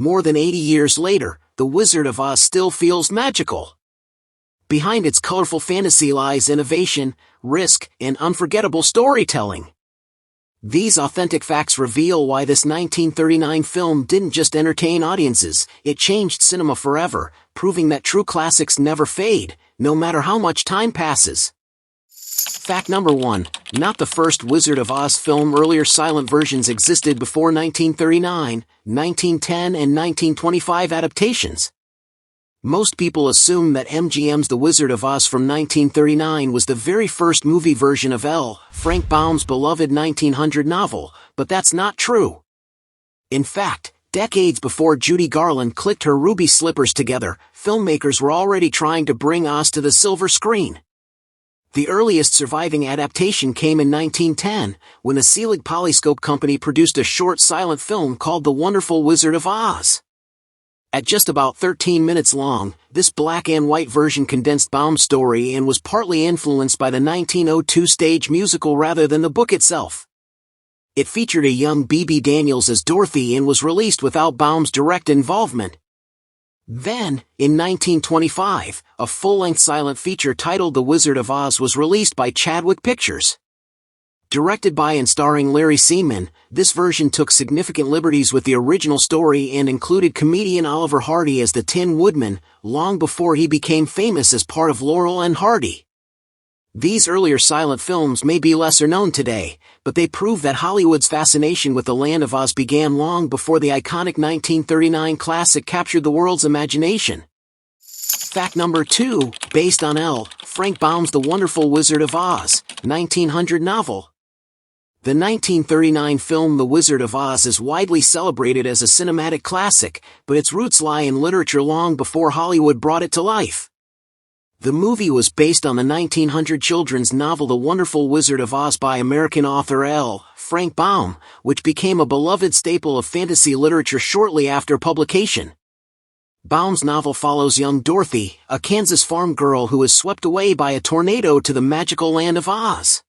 More than 80 years later, The Wizard of Oz still feels magical. Behind its colorful fantasy lies innovation, risk, and unforgettable storytelling. These authentic facts reveal why this 1939 film didn't just entertain audiences, it changed cinema forever, proving that true classics never fade, no matter how much time passes. Fact number 1. Not the first Wizard of Oz film. Earlier silent versions existed before 1939, 1910 and 1925 adaptations. Most people assume that MGM's The Wizard of Oz from 1939 was the very first movie version of L. Frank Baum's beloved 1900 novel, but that's not true. In fact, decades before Judy Garland clicked her ruby slippers together, filmmakers were already trying to bring Oz to the silver screen. The earliest surviving adaptation came in 1910, when the Selig Polyscope Company produced a short silent film called The Wonderful Wizard of Oz. At just about 13 minutes long, this black and white version condensed Baum's story and was partly influenced by the 1902 stage musical rather than the book itself. It featured a young Bebe Daniels as Dorothy and was released without Baum's direct involvement. Then, in 1925, a full-length silent feature titled The Wizard of Oz was released by Chadwick Pictures. Directed by and starring Larry Seaman, this version took significant liberties with the original story and included comedian Oliver Hardy as the Tin Woodman, long before he became famous as part of Laurel and Hardy. These earlier silent films may be lesser known today, but they prove that Hollywood's fascination with the Land of Oz began long before the iconic 1939 classic captured the world's imagination. Fact number 2, based on L. Frank Baum's The Wonderful Wizard of Oz, 1900 novel. The 1939 film The Wizard of Oz is widely celebrated as a cinematic classic, but its roots lie in literature long before Hollywood brought it to life. The movie was based on the 1900 children's novel The Wonderful Wizard of Oz by American author L. Frank Baum, which became a beloved staple of fantasy literature shortly after publication. Baum's novel follows young Dorothy, a Kansas farm girl who is swept away by a tornado to the magical land of Oz.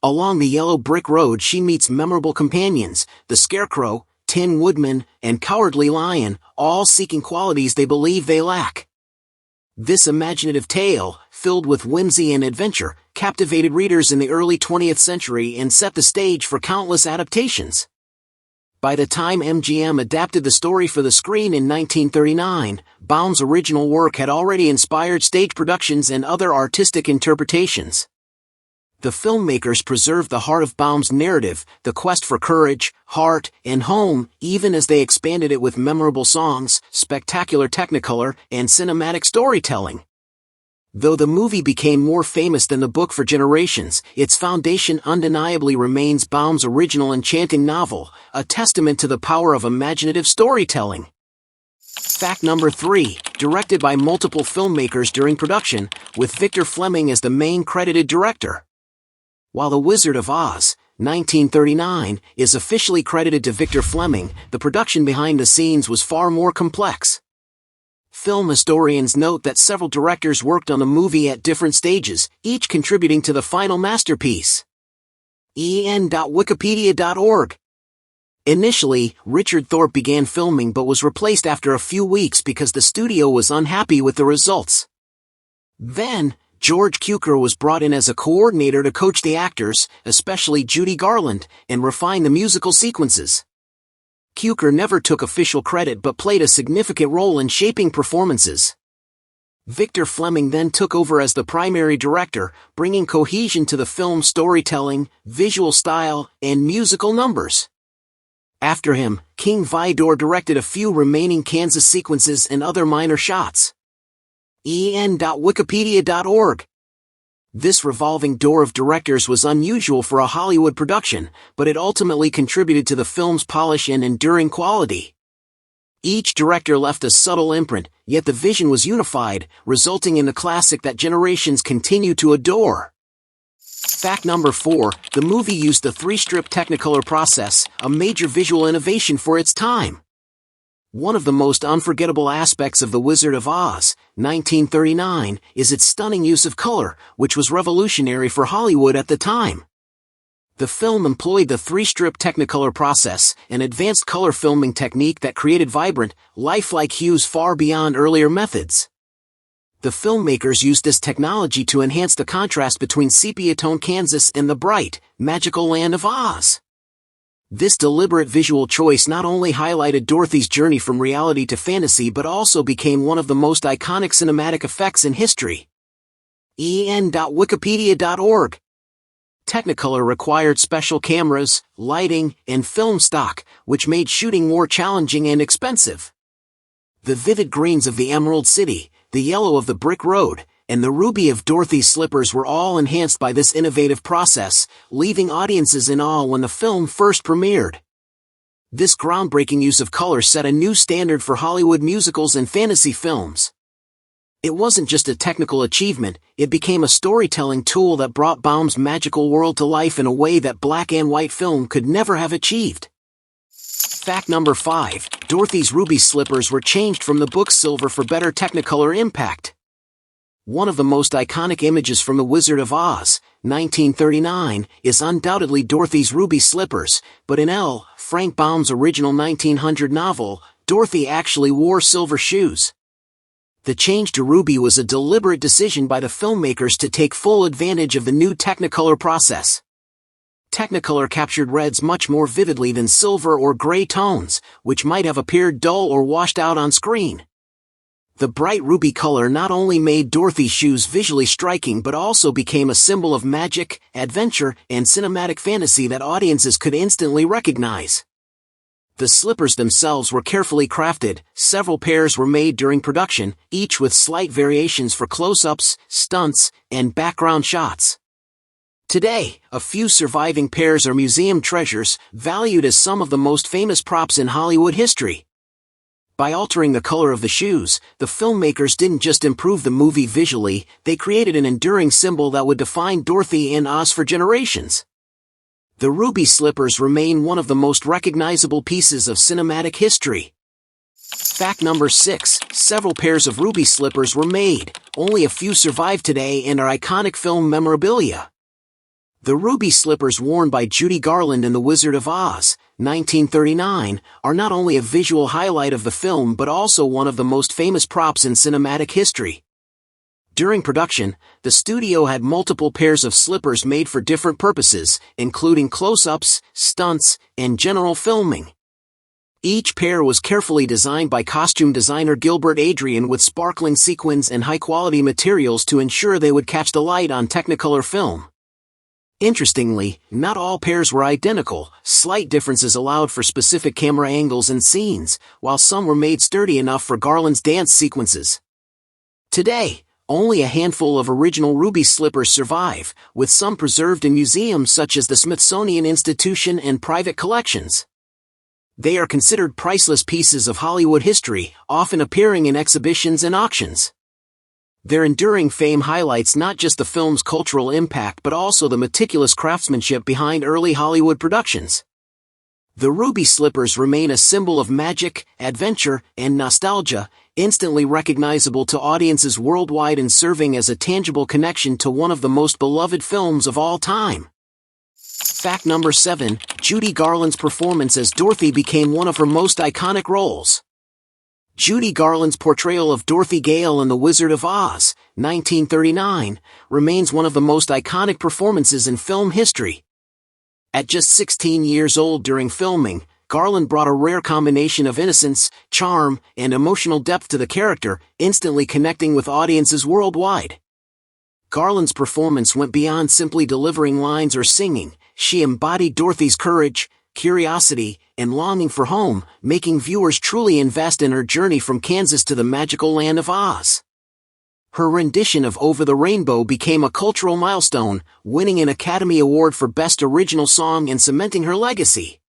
Along the yellow brick road she meets memorable companions, the Scarecrow, Tin Woodman, and Cowardly Lion, all seeking qualities they believe they lack. This imaginative tale, filled with whimsy and adventure, captivated readers in the early 20th century and set the stage for countless adaptations. By the time MGM adapted the story for the screen in 1939, Baum's original work had already inspired stage productions and other artistic interpretations. The filmmakers preserved the heart of Baum's narrative, the quest for courage, heart, and home, even as they expanded it with memorable songs, spectacular Technicolor, and cinematic storytelling. Though the movie became more famous than the book for generations, its foundation undeniably remains Baum's original enchanting novel, a testament to the power of imaginative storytelling. Fact number 3, directed by multiple filmmakers during production, with Victor Fleming as the main credited director. While The Wizard of Oz, 1939, is officially credited to Victor Fleming, the production behind the scenes was far more complex. Film historians note that several directors worked on the movie at different stages, each contributing to the final masterpiece. en.wikipedia.org. Initially, Richard Thorpe began filming but was replaced after a few weeks because the studio was unhappy with the results. Then, George Cukor was brought in as a coordinator to coach the actors, especially Judy Garland, and refine the musical sequences. Cukor never took official credit but played a significant role in shaping performances. Victor Fleming then took over as the primary director, bringing cohesion to the film's storytelling, visual style, and musical numbers. After him, King Vidor directed a few remaining Kansas sequences and other minor shots. en.wikipedia.org. This revolving door of directors was unusual for a Hollywood production, but it ultimately contributed to the film's polish and enduring quality. Each director left a subtle imprint, yet the vision was unified, resulting in a classic that generations continue to adore. Fact number 4, the movie used the 3-strip Technicolor process, a major visual innovation for its time. One of the most unforgettable aspects of The Wizard of Oz, 1939, is its stunning use of color, which was revolutionary for Hollywood at the time. The film employed the three-strip Technicolor process, an advanced color filming technique that created vibrant, lifelike hues far beyond earlier methods. The filmmakers used this technology to enhance the contrast between sepia-tone Kansas and the bright, magical land of Oz. This deliberate visual choice not only highlighted Dorothy's journey from reality to fantasy but also became one of the most iconic cinematic effects in history. en.wikipedia.org. Technicolor required special cameras, lighting, and film stock, which made shooting more challenging and expensive. The vivid greens of the Emerald City, the yellow of the brick road, and the ruby of Dorothy's slippers were all enhanced by this innovative process, leaving audiences in awe when the film first premiered. This groundbreaking use of color set a new standard for Hollywood musicals and fantasy films. It wasn't just a technical achievement, it became a storytelling tool that brought Baum's magical world to life in a way that black and white film could never have achieved. Fact number 5. Dorothy's ruby slippers were changed from the book's silver for better Technicolor impact. One of the most iconic images from The Wizard of Oz, 1939, is undoubtedly Dorothy's ruby slippers, but in L. Frank Baum's original 1900 novel, Dorothy actually wore silver shoes. The change to ruby was a deliberate decision by the filmmakers to take full advantage of the new Technicolor process. Technicolor captured reds much more vividly than silver or gray tones, which might have appeared dull or washed out on screen. The bright ruby color not only made Dorothy's shoes visually striking but also became a symbol of magic, adventure, and cinematic fantasy that audiences could instantly recognize. The slippers themselves were carefully crafted, several pairs were made during production, each with slight variations for close-ups, stunts, and background shots. Today, a few surviving pairs are museum treasures, valued as some of the most famous props in Hollywood history. By altering the color of the shoes, the filmmakers didn't just improve the movie visually, they created an enduring symbol that would define Dorothy and Oz for generations. The ruby slippers remain one of the most recognizable pieces of cinematic history. Fact number 6. Several pairs of ruby slippers were made, only a few survive today and are iconic film memorabilia. The ruby slippers worn by Judy Garland in The Wizard of Oz, 1939, are not only a visual highlight of the film but also one of the most famous props in cinematic history. During production, the studio had multiple pairs of slippers made for different purposes, including close-ups, stunts, and general filming. Each pair was carefully designed by costume designer Gilbert Adrian with sparkling sequins and high-quality materials to ensure they would catch the light on Technicolor film. Interestingly, not all pairs were identical, slight differences allowed for specific camera angles and scenes, while some were made sturdy enough for Garland's dance sequences. Today, only a handful of original ruby slippers survive, with some preserved in museums such as the Smithsonian Institution and private collections. They are considered priceless pieces of Hollywood history, often appearing in exhibitions and auctions. Their enduring fame highlights not just the film's cultural impact but also the meticulous craftsmanship behind early Hollywood productions. The ruby slippers remain a symbol of magic, adventure, and nostalgia, instantly recognizable to audiences worldwide and serving as a tangible connection to one of the most beloved films of all time. Fact number 7. Judy Garland's performance as Dorothy became one of her most iconic roles. Judy Garland's portrayal of Dorothy Gale in The Wizard of Oz, 1939, remains one of the most iconic performances in film history. At just 16 years old during filming, Garland brought a rare combination of innocence, charm, and emotional depth to the character, instantly connecting with audiences worldwide. Garland's performance went beyond simply delivering lines or singing. She embodied Dorothy's courage, curiosity, and longing for home, making viewers truly invest in her journey from Kansas to the magical land of Oz. Her rendition of Over the Rainbow became a cultural milestone, winning an Academy Award for Best Original Song and cementing her legacy.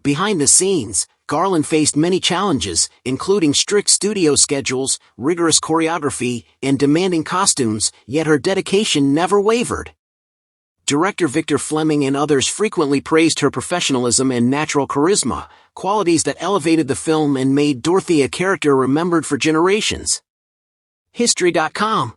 Behind the scenes, Garland faced many challenges, including strict studio schedules, rigorous choreography, and demanding costumes, yet her dedication never wavered. Director Victor Fleming and others frequently praised her professionalism and natural charisma, qualities that elevated the film and made Dorothy a character remembered for generations. History.com.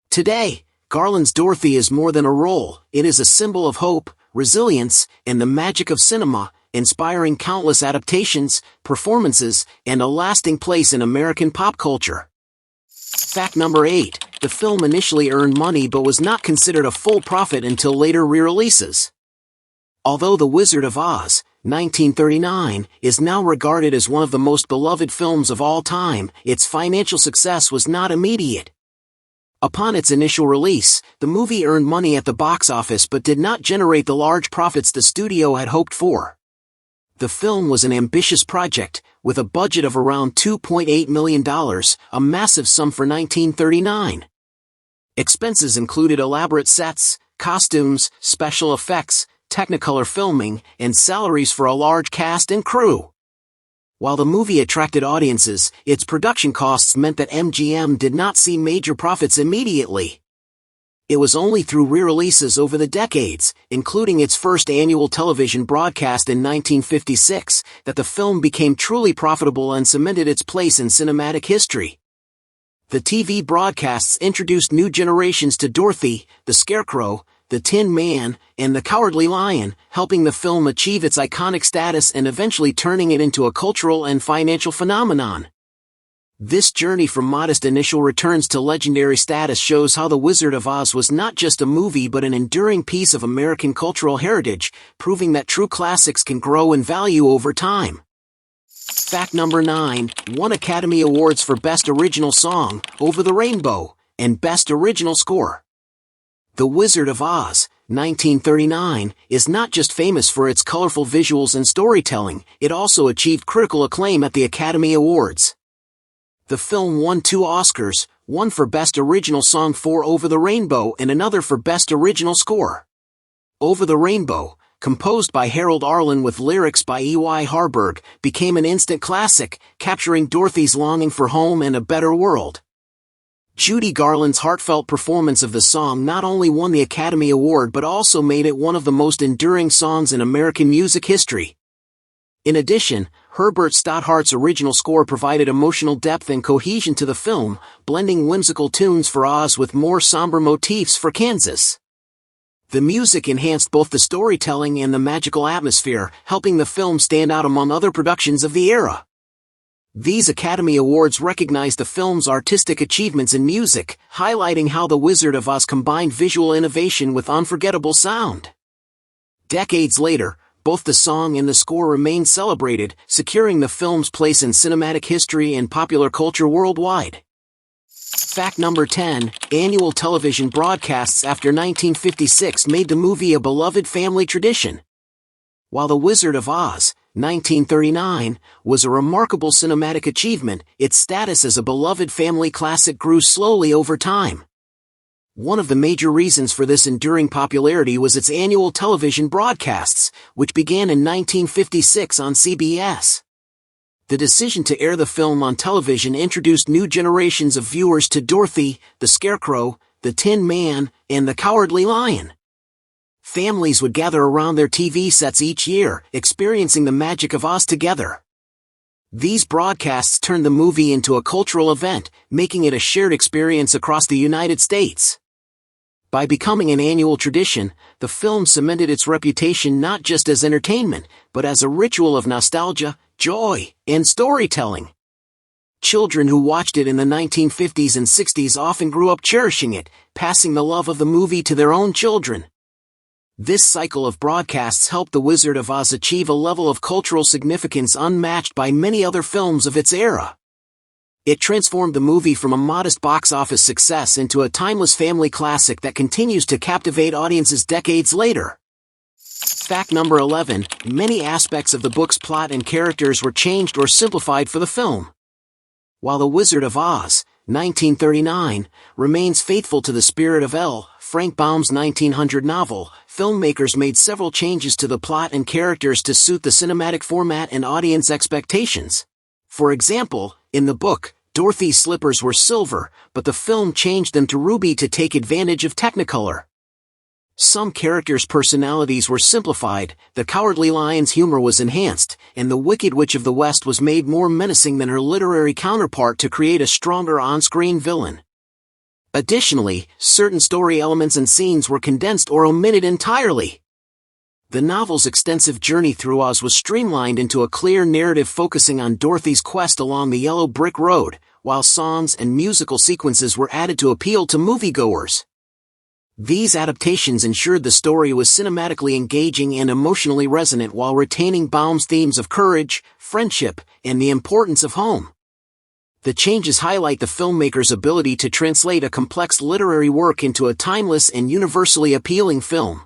Today, Garland's Dorothy is more than a role, it is a symbol of hope, resilience, and the magic of cinema, inspiring countless adaptations, performances, and a lasting place in American pop culture. Fact number 8. The film initially earned money but was not considered a full profit until later re-releases. Although The Wizard of Oz, 1939, is now regarded as one of the most beloved films of all time, its financial success was not immediate. Upon its initial release, the movie earned money at the box office but did not generate the large profits the studio had hoped for. The film was an ambitious project, with a budget of around $2.8 million, a massive sum for 1939. Expenses included elaborate sets, costumes, special effects, Technicolor filming, and salaries for a large cast and crew. While the movie attracted audiences, its production costs meant that MGM did not see major profits immediately. It was only through re-releases over the decades, including its first annual television broadcast in 1956, that the film became truly profitable and cemented its place in cinematic history. The TV broadcasts introduced new generations to Dorothy, the Scarecrow, the Tin Man, and the Cowardly Lion, helping the film achieve its iconic status and eventually turning it into a cultural and financial phenomenon. This journey from modest initial returns to legendary status shows how The Wizard of Oz was not just a movie but an enduring piece of American cultural heritage, proving that true classics can grow in value over time. Fact number 9. Won Academy Awards for Best Original Song, Over the Rainbow, and Best Original Score. The Wizard of Oz, 1939, is not just famous for its colorful visuals and storytelling, it also achieved critical acclaim at the Academy Awards. The film won 2 Oscars, one for Best Original Song for Over the Rainbow and another for Best Original Score. Over the Rainbow, composed by Harold Arlen with lyrics by E.Y. Harburg, became an instant classic, capturing Dorothy's longing for home and a better world. Judy Garland's heartfelt performance of the song not only won the Academy Award but also made it one of the most enduring songs in American music history. In addition, Herbert Stoddart's original score provided emotional depth and cohesion to the film, blending whimsical tunes for Oz with more somber motifs for Kansas. The music enhanced both the storytelling and the magical atmosphere, helping the film stand out among other productions of the era. These Academy Awards recognized the film's artistic achievements in music, highlighting how The Wizard of Oz combined visual innovation with unforgettable sound. Decades later, both the song and the score remain celebrated, securing the film's place in cinematic history and popular culture worldwide. Fact number 10. Annual television broadcasts after 1956 made the movie a beloved family tradition. While The Wizard of Oz, 1939, was a remarkable cinematic achievement, its status as a beloved family classic grew slowly over time. One of the major reasons for this enduring popularity was its annual television broadcasts, which began in 1956 on CBS. The decision to air the film on television introduced new generations of viewers to Dorothy, the Scarecrow, the Tin Man, and the Cowardly Lion. Families would gather around their TV sets each year, experiencing the magic of Oz together. These broadcasts turned the movie into a cultural event, making it a shared experience across the United States. By becoming an annual tradition, the film cemented its reputation not just as entertainment, but as a ritual of nostalgia, joy, and storytelling. Children who watched it in the 1950s and 60s often grew up cherishing it, passing the love of the movie to their own children. This cycle of broadcasts helped The Wizard of Oz achieve a level of cultural significance unmatched by many other films of its era. It transformed the movie from a modest box office success into a timeless family classic that continues to captivate audiences decades later. Fact number 11. Many aspects of the book's plot and characters were changed or simplified for the film. While The Wizard of Oz, 1939, remains faithful to the spirit of L. Frank Baum's 1900 novel, filmmakers made several changes to the plot and characters to suit the cinematic format and audience expectations. For example, in the book, Dorothy's slippers were silver, but the film changed them to ruby to take advantage of Technicolor. Some characters' personalities were simplified, the Cowardly Lion's humor was enhanced, and the Wicked Witch of the West was made more menacing than her literary counterpart to create a stronger on-screen villain. Additionally, certain story elements and scenes were condensed or omitted entirely. The novel's extensive journey through Oz was streamlined into a clear narrative focusing on Dorothy's quest along the yellow brick road, while songs and musical sequences were added to appeal to moviegoers. These adaptations ensured the story was cinematically engaging and emotionally resonant while retaining Baum's themes of courage, friendship, and the importance of home. The changes highlight the filmmaker's ability to translate a complex literary work into a timeless and universally appealing film.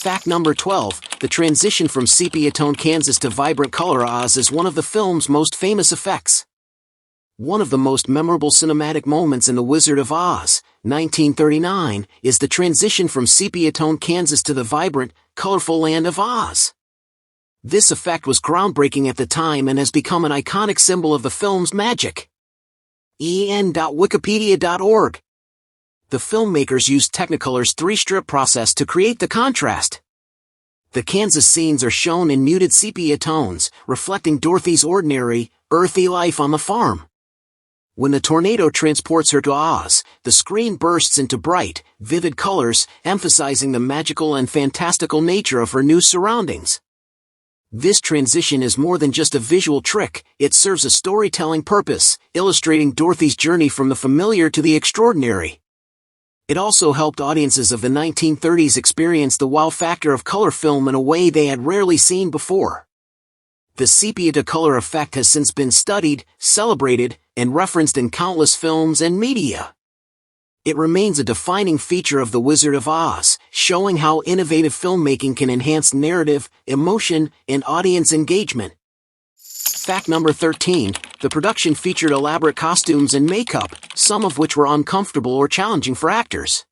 Fact number 12, the transition from sepia-toned Kansas to vibrant color Oz is one of the film's most famous effects. One of the most memorable cinematic moments in The Wizard of Oz, 1939, is the transition from sepia-toned Kansas to the vibrant, colorful land of Oz. This effect was groundbreaking at the time and has become an iconic symbol of the film's magic. en.wikipedia.org. The filmmakers used Technicolor's 3-strip process to create the contrast. The Kansas scenes are shown in muted sepia tones, reflecting Dorothy's ordinary, earthy life on the farm. When the tornado transports her to Oz, the screen bursts into bright, vivid colors, emphasizing the magical and fantastical nature of her new surroundings. This transition is more than just a visual trick, it serves a storytelling purpose, illustrating Dorothy's journey from the familiar to the extraordinary. It also helped audiences of the 1930s experience the wow factor of color film in a way they had rarely seen before. The sepia-to-color effect has since been studied, celebrated, and referenced in countless films and media. It remains a defining feature of The Wizard of Oz, showing how innovative filmmaking can enhance narrative, emotion, and audience engagement. Fact number 13, the production featured elaborate costumes and makeup, some of which were uncomfortable or challenging for actors.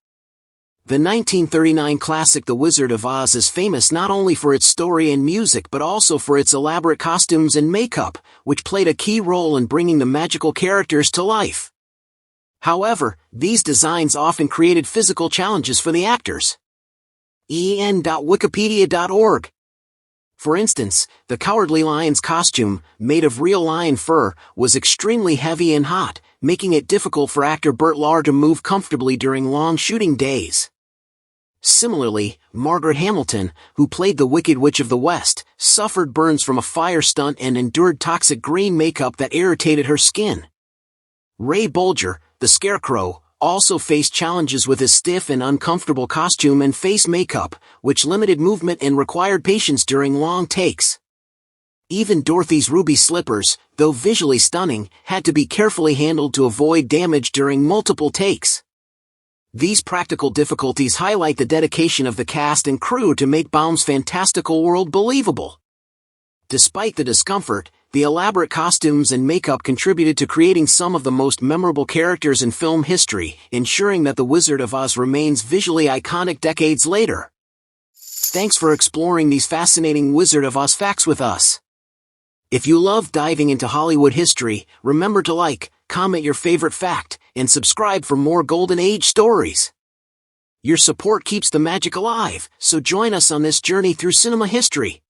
The 1939 classic The Wizard of Oz is famous not only for its story and music but also for its elaborate costumes and makeup, which played a key role in bringing the magical characters to life. However, these designs often created physical challenges for the actors. en.wikipedia.org. For instance, the Cowardly Lion's costume, made of real lion fur, was extremely heavy and hot, making it difficult for actor Burt Lahr to move comfortably during long shooting days. Similarly, Margaret Hamilton, who played the Wicked Witch of the West, suffered burns from a fire stunt and endured toxic green makeup that irritated her skin. Ray Bolger, the Scarecrow, also faced challenges with his stiff and uncomfortable costume and face makeup, which limited movement and required patience during long takes. Even Dorothy's ruby slippers, though visually stunning, had to be carefully handled to avoid damage during multiple takes. These practical difficulties highlight the dedication of the cast and crew to make Baum's fantastical world believable. Despite the discomfort, the elaborate costumes and makeup contributed to creating some of the most memorable characters in film history, ensuring that The Wizard of Oz remains visually iconic decades later. Thanks for exploring these fascinating Wizard of Oz facts with us. If you love diving into Hollywood history, remember to like, comment your favorite fact, and subscribe for more Golden Age stories. Your support keeps the magic alive, so join us on this journey through cinema history.